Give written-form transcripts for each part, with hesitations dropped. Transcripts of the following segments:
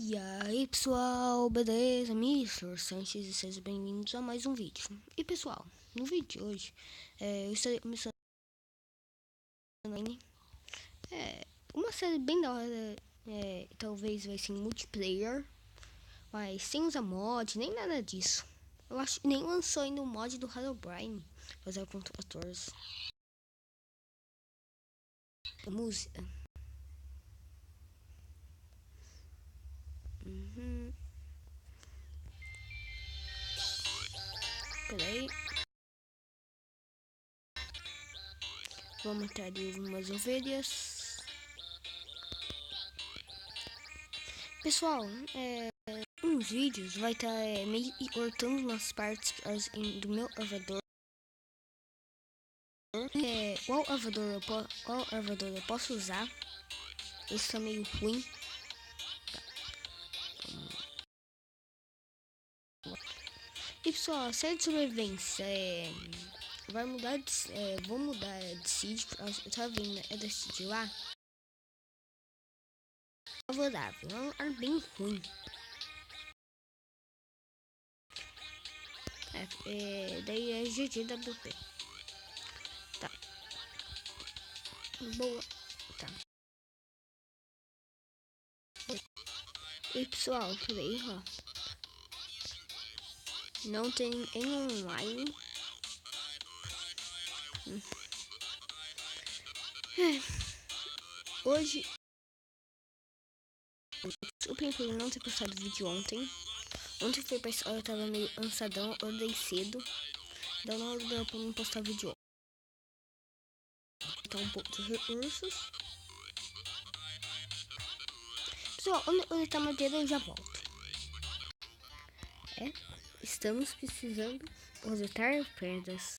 E aí pessoal, beleza? Mr. Sanches e sejam bem-vindos a mais um vídeo. E pessoal, no vídeo de hoje, eu estarei começando uma série bem da hora, talvez vai ser multiplayer, mas sem usar mod, nem nada disso. Eu acho que nem lançou ainda o mod do Herobrine, fazer contra 14. Música. Peraí. Vou matar ali umas ovelhas. Pessoal, uns vídeos vai estar meio que cortando umas partes do meu elevador. Qual elevador eu posso usar? Esse tá meio ruim. E pessoal, a série de sobrevivência vai mudar de, vou mudar de sítio. Eu tava vendo, da sítio lá. Favorável, é um ar bem ruim. Daí é GGWP. Tá. Boa. Tá. E pessoal, peraí, ó. Não tem em online. Hoje eu pensei em não ter postado vídeo ontem. Ontem foi pra escola, eu tava meio cansadão, acordei cedo. Então não deu pra mim postar vídeo. Então um pouco de recursos. Pessoal, onde tá a madeira eu já volto. Estamos precisando coletar pedras.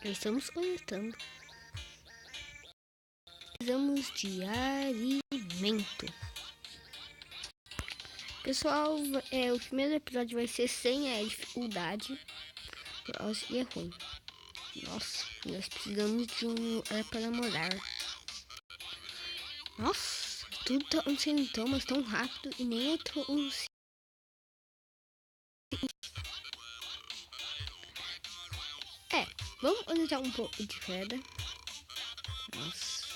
Estamos coletando. Precisamos de alimento. Pessoal, o primeiro episódio vai ser sem a dificuldade. E é ruim. Nossa, nós precisamos de um para morar. Nossa, tudo tá acontecendo então, mas tão rápido e nem eu tô vamos coletar um pouco de pedra. Nossa.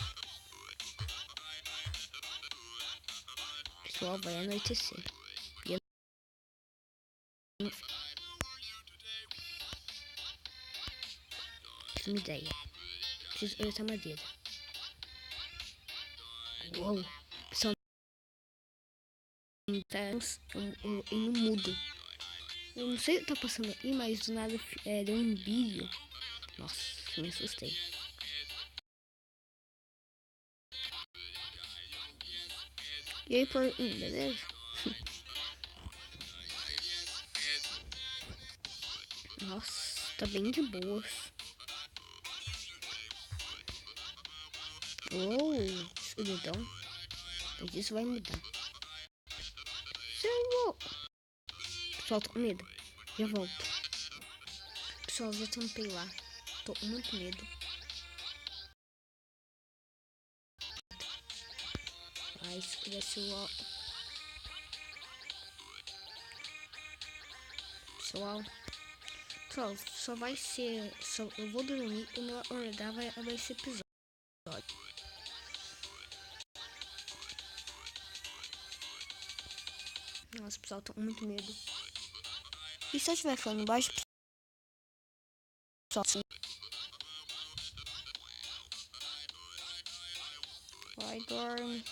Pessoal, vai anoitecer. Uma ideia. Preciso coletar madeira. Uou. Pessoal, e não muda. Eu não sei o que tá passando aqui, mas do nada deu um brilho. Nossa, me assustei. E aí, beleza? Nossa, tá bem de boas. Escuridão. Mas isso vai mudar. Pessoal, tô com medo. Já volto. Pessoal, já tampei lá. Tô com muito medo. Ai, escureceu o... Pessoal, só vai ser... eu vou dormir e meu acordar vai ser episódio. Nossa, pessoal, tô com muito medo. E se eu estiver falando baixo, pessoal, sim. Vai, dorme.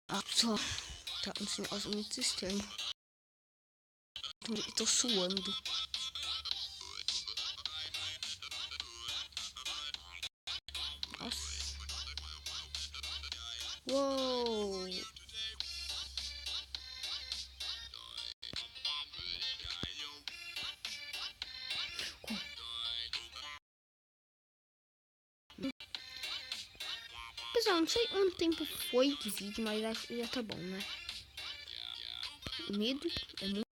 Pessoal, tá um negócio muito estranho. Tô suando. Nossa. Uou. Pessoal, não sei quanto tempo foi de vídeo, mas acho que já tá bom, né? medo, é muito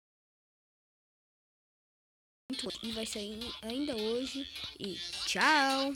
bom. E vai sair ainda hoje. E tchau!